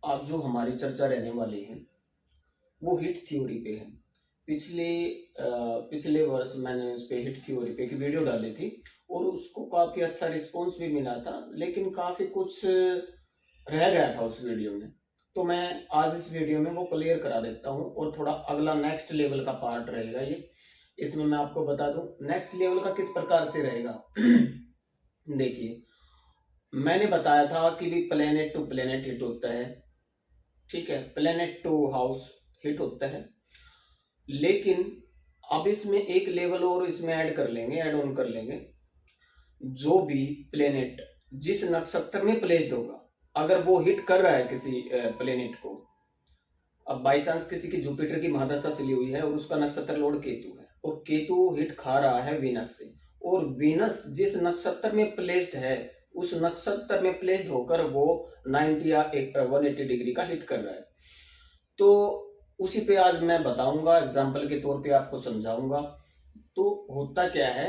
आज जो हमारी चर्चा रहने वाली है वो हिट थ्योरी पे है। पिछले पिछले वर्ष मैंने उस पे हिट थ्योरी पे एक वीडियो डाली थी और उसको काफी अच्छा रिस्पांस भी मिला था, लेकिन काफी कुछ रह गया था उस वीडियो में। तो मैं आज इस वीडियो में वो क्लियर करा देता हूँ और थोड़ा अगला नेक्स्ट लेवल का पार्ट रहेगा ये। इसमें मैं आपको बता दूं नेक्स्ट लेवल का किस प्रकार से रहेगा। देखिए, मैंने बताया था कि भी प्लेनेट टू प्लेनेट हिट होता है, ठीक है, प्लेनेट टू हाउस हिट होता है। लेकिन अब इसमें एक लेवल और इसमें ऐड कर लेंगे, ऐड ऑन कर लेंगे। जो भी प्लेनेट जिस नक्षत्र में प्लेस्ड होगा, अगर वो हिट कर रहा है किसी प्लेनेट को, अब बाई चांस किसी की जुपिटर की महादशा चली हुई है और उसका नक्षत्र लॉर्ड केतु है और केतु हिट खा रहा है वीनस से, और वीनस जिस नक्षत्र में प्लेस्ड है उस नक्षत्र में प्लेस्ड होकर वो 90 या 180 डिग्री का हिट कर रहा है। तो उसी पे आज मैं बताऊंगा, एग्जाम्पल के तौर पे आपको समझाऊंगा। तो होता क्या है,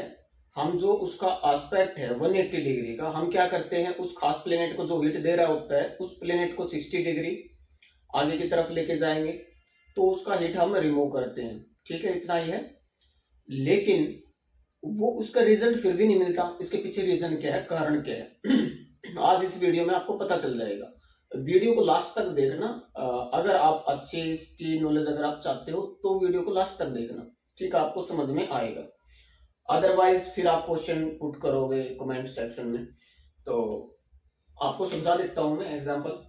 हम जो उसका एस्पेक्ट है 180 डिग्री का, हम क्या करते हैं उस खास प्लेनेट को जो हिट दे रहा होता है उस प्लेनेट को 60 डिग्री आगे की तरफ लेके जाएंगे तो उसका हिट हम रिमूव करते हैं, ठीक है, इतना ही है। लेकिन वो उसका रिजल्ट फिर भी नहीं मिलता। इसके पीछे रीजन क्या है, कारण क्या है, आज इस वीडियो में आपको पता चल जाएगा। वीडियो को लास्ट तक देखना। अगर आप अच्छी इसकी नॉलेज अगर आप चाहते हो तो वीडियो को लास्ट तक देखना, ठीक है, आपको समझ में आएगा। अदरवाइज फिर आप क्वेश्चन पुट करोगे कमेंट सेक्शन में, तो आपको समझा देता हूं मैं एग्जांपल।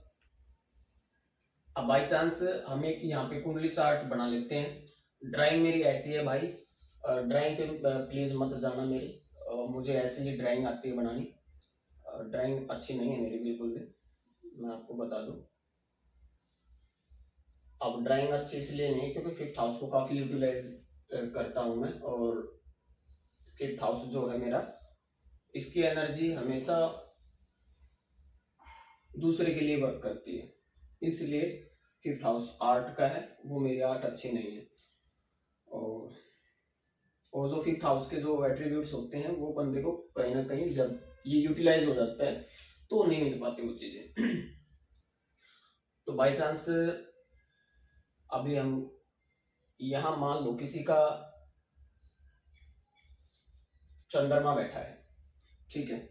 अब बाई चांस हम एक यहाँ पे कुंडली चार्ट बना लेते हैं। ड्राइंग मेरी ऐसी है भाई, ड्राइंग पे प्लीज मत जाना मेरी, मुझे ऐसी ही ड्राइंग आती है बनानी। ड्राइंग अच्छी नहीं है मेरी बिल्कुल भी, मैं आपको बता दूं। अब ड्राइंग अच्छी इसलिए नहीं क्योंकि फिफ्थ हाउस को काफी यूटिलाइज करता हूं मैं, और फिफ्थ हाउस जो है मेरा, इसकी एनर्जी हमेशा दूसरे के लिए वर्क करती है, इसलिए फिफ्थ हाउस आर्ट का है, वो मेरी आर्ट अच्छी नहीं है। और जो फिफ्थ हाउस के जो एट्रीब्यूट्स होते हैं वो बंदे को कहीं ना कहीं जब ये यूटिलाइज हो जाता है तो नहीं मिल पाती वो चीजें। तो बाई चांस अभी हम यहां मान लो किसी का चंद्रमा बैठा है, ठीक है,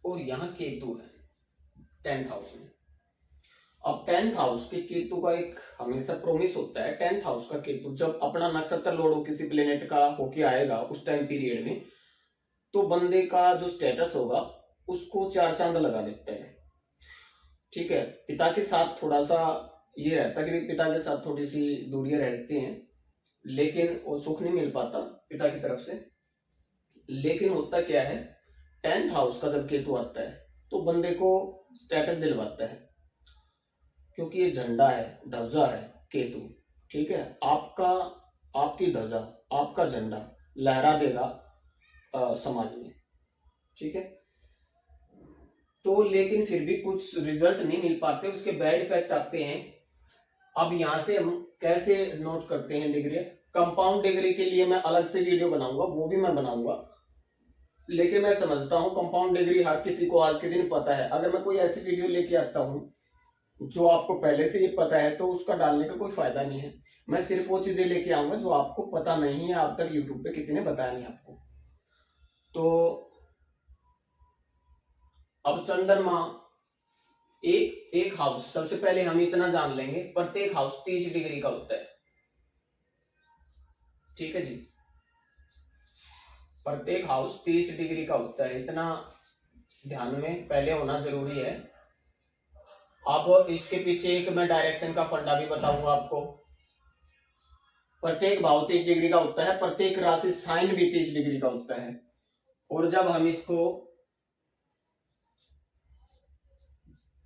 और यहाँ केतु है 10th हाउस में। अब 10th हाउस के केतु का एक हमेशा प्रोमिस होता है, 10th हाउस का केतु जब अपना नक्षत्र लॉर्ड हो किसी प्लेनेट का होके आएगा उस टाइम पीरियड में, तो बंदे का जो स्टेटस होगा उसको चार चांद लगा देते हैं, ठीक है। पिता के साथ थोड़ा सा ये रहता है कि पिता के साथ थोड़ी सी दूरियां रहती हैं, लेकिन वो सुख नहीं मिल पाता पिता की तरफ से। लेकिन होता क्या है, 10th हाउस का जब केतु आता है तो बंदे को स्टेटस दिलवाता है, क्योंकि ये झंडा है, ध्वजा है केतु, ठीक है, आपका आपकी ध्वजा, आपका झंडा लहरा देगा समाज में, ठीक है। तो लेकिन फिर भी कुछ रिजल्ट नहीं मिल पाते, उसके बैड इफेक्ट आते हैं। अब यहां से हम कैसे नोट करते हैं डिग्री, कंपाउंड डिग्री के लिए मैं अलग से वीडियो बनाऊंगा, वो भी मैं बनाऊंगा। लेकिन मैं समझता हूँ कंपाउंड डिग्री हर किसी को आज के दिन पता है। अगर मैं कोई ऐसी वीडियो लेके आता हूँ जो आपको पहले से ही पता है तो उसका डालने का कोई फायदा नहीं है। मैं सिर्फ वो चीजें लेके आऊंगा जो आपको पता नहीं है, अब तक यूट्यूब पे किसी ने बताया नहीं आपको। तो अब चंद्रमा एक एक हाउस, सबसे पहले हम इतना जान लेंगे प्रत्येक हाउस 30 डिग्री का होता है, ठीक है जी, प्रत्येक हाउस 30 डिग्री का होता है, इतना ध्यान में पहले होना जरूरी है। अब इसके पीछे एक मैं डायरेक्शन का फंडा भी बताऊंगा आपको। प्रत्येक भाव 30 डिग्री का होता है, प्रत्येक राशि साइन भी 30 डिग्री का होता है, और जब हम इसको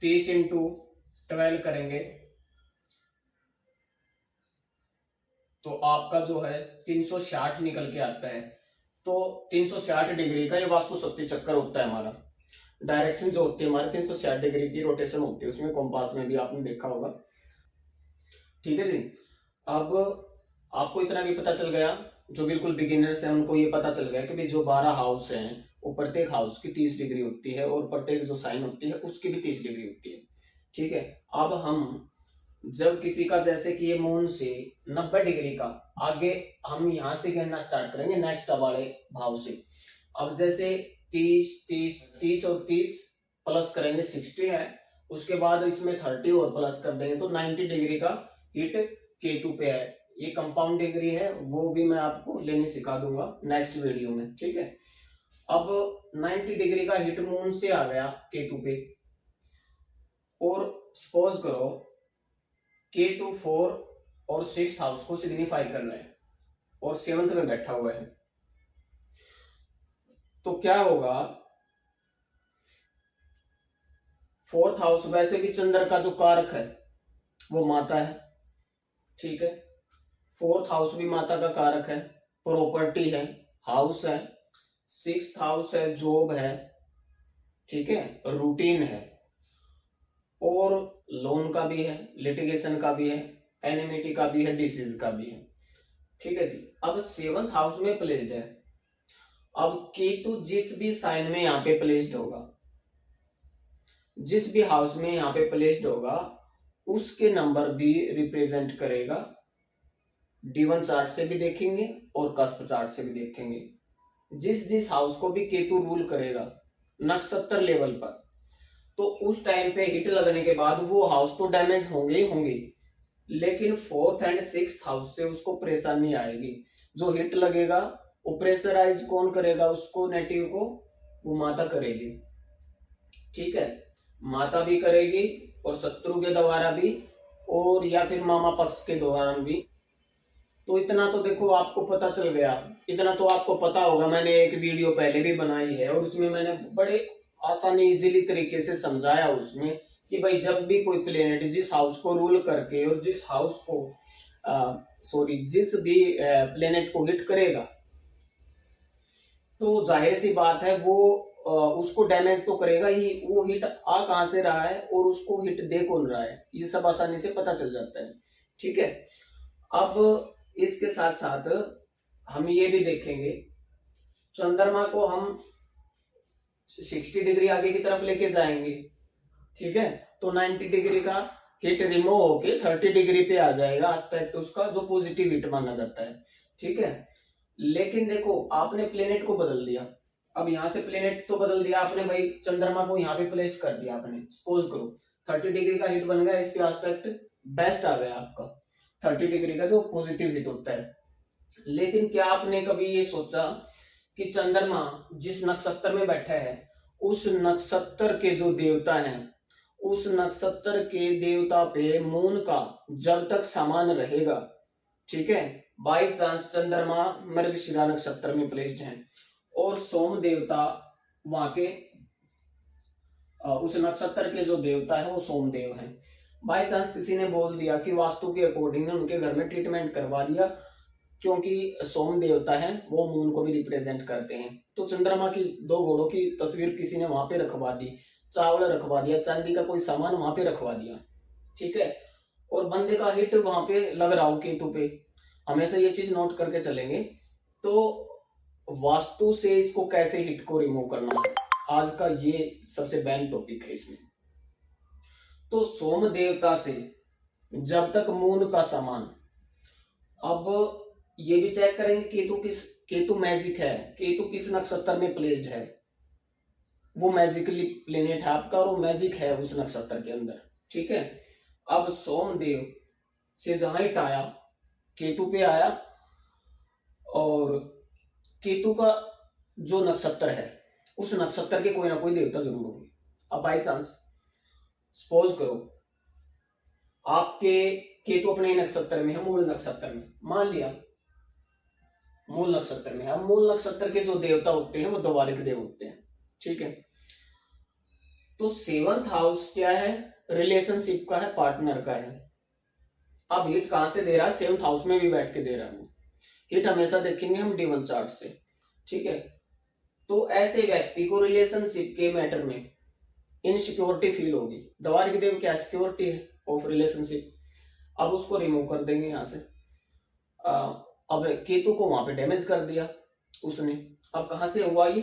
30 इंटू 12 करेंगे तो आपका जो है 360 निकल के आता है। तो 360 डिग्री का ये वास्तु शक्ति चक्कर होता है हमारा। डायरेक्शन जो होती है हमारे 360 डिग्री की रोटेशन होती है, उसमें कंपास में भी आपने देखा होगा, ठीक है जी। अब आपको इतना भी पता चल गया, जो बिल्कुल बिगिनर्स हैं उनको ये पता चल गया कि भाई जो 12 हाउस हैं वो प्रत्येक हाउस की 30 डिग्री होती है और प्रत्येक जो साइन होती है उसकी भी 30 डिग्री होती है। ठीक है। अब हम जब किसी का जैसे कि ये मून से 90 डिग्री का, आगे हम यहाँ से गिनना स्टार्ट करेंगे नेक्स्ट वाले भाव से। अब जैसे 30 30 30 और 30 प्लस करेंगे 60 है, उसके बाद इसमें 30 और प्लस कर देंगे तो 90 डिग्री का हिट केतु पे है। ये कंपाउंड डिग्री है, वो भी मैं आपको लेने सिखा दूंगा नेक्स्ट वीडियो में, ठीक है। अब 90 डिग्री का हिट मून से आ गया केतु पे, और सपोज करो केतु 4 और 6th हाउस को सिग्निफाई कर रहे हैं और 7th में बैठा हुआ है, तो क्या होगा, 4th हाउस वैसे भी चंद्र का जो कारक है वो माता है, ठीक है। 4th हाउस भी माता का कारक है, प्रॉपर्टी है, हाउस है। 6th हाउस है, जॉब है, ठीक है, रूटीन है, और लोन का भी है, लिटिगेशन का भी है, एनिमिटी का भी है, डिसीज का भी है, ठीक है जी। अब 7th हाउस में प्लेस्ड है। अब केतु जिस भी साइन में यहाँ पे प्लेस्ड होगा, जिस भी हाउस में यहाँ पे प्लेस्ड होगा, उसके नंबर भी रिप्रेजेंट करेगा। D1 चार्ट से भी देखेंगे और कस्प चार्ट से भी देखेंगे। जिस जिस हाउस को भी केतु रूल करेगा नक्षत्र लेवल पर, तो उस टाइम पे हिट लगने के बाद वो हाउस तो डैमेज होंगे ही होंगे, लेकिन 4th एंड 6th हाउस से उसको प्रेशर नहीं आएगी। जो हिट लगेगा वो प्रेशराइज कौन करेगा, उसको नेटिव को, वो माता करेगी, ठीक है। माता भी करेगी और शत्रु के द्वारा भी, और या फिर मामा पक्ष के द्वारा भी। तो इतना तो देखो आपको पता चल गया, इतना तो आपको पता होगा, मैंने एक वीडियो पहले भी बनाई है और उसमें मैंने बड़े आसानी इजीली तरीके से समझाया उसमें कि भाई जब भी कोई प्लेनेट जिस हाउस को रूल करके और जिस हाउस को जिस भी प्लेनेट को हिट करेगा, तो जाहिर सी बात है वो उसको डैमेज तो करेगा ही। वो हिट आ कहां से रहा है और उसको हिट दे कौन रहा है, ये सब आसानी से पता चल जाता है, ठीक है। अब इसके साथ साथ हम ये भी देखेंगे, चंद्रमा को हम 60 डिग्री आगे की तरफ लेके जाएंगे, ठीक है, तो 90 डिग्री का हिट रिमूव होके 30 डिग्री पे आ जाएगा एस्पेक्ट उसका, जो पॉजिटिव हिट माना जाता है, ठीक है। लेकिन देखो आपने प्लेनेट को बदल दिया, अब यहाँ से प्लेनेट तो बदल दिया आपने भाई, चंद्रमा को यहाँ पे प्लेस कर दिया आपने, सपोज करो 30 डिग्री का हिट बन गया, इस पे एस्पेक्ट बेस्ट आ गया आपका 30 डिग्री का जो पॉजिटिव हिट होता है। लेकिन क्या आपने कभी ये सोचा कि चंद्रमा जिस नक्षत्र में बैठा है, उस नक्षत्र के जो देवता हैं, उस नक्षत्र के देवता पे मून का जब तक सामान रहेगा, ठीक है, बाई चांस चंद्रमा मृगशिरा नक्षत्र में प्लेस्ड है और सोम देवता वहां के उस नक्षत्र के जो देवता है वो सोमदेव हैं, बाई चांस किसी ने बोल दिया कि वास्तु के अकॉर्डिंग उनके घर में ट्रीटमेंट करवा दिया, क्योंकि सोम देवता है वो मून को भी रिप्रेजेंट करते हैं, तो चंद्रमा की 2 घोड़ों की तस्वीर किसी ने वहां पे रखवा दी, चावल रखवा दिया, चांदी का कोई सामान वहां पे रखवा दिया, ठीक है, और बंदे का हिट वहां पे लग रहा हो केतु पे। हमेशा ये चीज नोट करके चलेंगे। तो वास्तु से इसको कैसे हिट को रिमूव करना है, आज का ये सबसे बैन टॉपिक है इसमें। तो सोम देवता से जब तक मून का सामान, अब ये भी चेक करेंगे केतु मैजिक है, केतु किस नक्षत्र में प्लेस्ड है, वो मैजिकली प्लेनेट है आपका और वो मैजिक है उस नक्षत्र के अंदर, ठीक है। अब सोमदेव से जहां हिट आया केतु पे आया, और केतु का जो नक्षत्र है उस नक्षत्र के कोई ना कोई देवता जरूर होंगे। अब बाई चांस सपोज करो आपके केतु अपने नक्षत्र में है, मूल नक्षत्र में, मान लिया मूल नक्षत्र में है, मूल नक्षत्र के जो देवता होते हैं वो द्वारिक देव होते हैं, ठीक है। तो 7th हाउस क्या है, रिलेशनशिप का है, पार्टनर का है। अब हिट कहां से दे रहा है, 7th हाउस में भी बैठ के दे रहा है। हिट हमेशा देखेंगे हम D1 चार्ट से, ठीक है। तो ऐसे व्यक्ति को रिलेशनशिप के मैटर में इनसिक्योरिटी फील होगी। द्वारिक देव क्या सिक्योरिटी है ऑफ रिलेशनशिप। अब उसको रिमूव कर देंगे यहां से। अब केतु को वहां पे डैमेज कर दिया उसने। अब कहां से हुआ ये,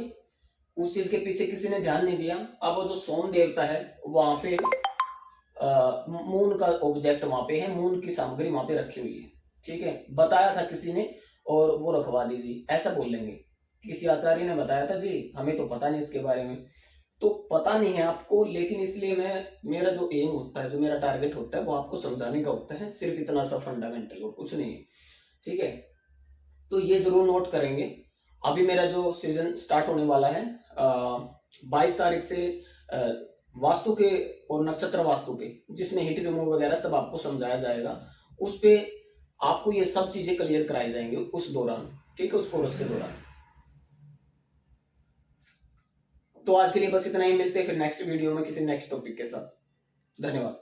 उस चीज के पीछे किसी ने ध्यान नहीं दिया। अब वो जो सोम देवता है वहां पे मून का ऑब्जेक्ट वहां पे है, मून की सामग्री वहां पे रखी हुई है, ठीक है, बताया था किसी ने और वो रखवा दीजिए, ऐसा बोल लेंगे। किसी आचार्य ने बताया था जी, हमें तो पता नहीं इसके बारे में। तो पता नहीं है आपको, लेकिन इसलिए मेरा जो एम होता है, जो मेरा टारगेट होता है, वो आपको समझाने का होता है, सिर्फ इतना सा फंडामेंटल और कुछ नहीं है, ठीक है। तो ये जरूर नोट करेंगे। अभी मेरा जो सीजन स्टार्ट होने वाला है 22 तारीख से वास्तु के और नक्षत्र वास्तु पे, जिसमें हीट रिमूव वगैरह सब आपको समझाया जाएगा, उस पे आपको ये सब चीजें क्लियर कराई जाएंगी उस दौरान, ठीक है, उस कोर्स के दौरान। तो आज के लिए बस इतना ही, मिलते हैं फिर नेक्स्ट वीडियो में किसी नेक्स्ट टॉपिक के साथ। धन्यवाद।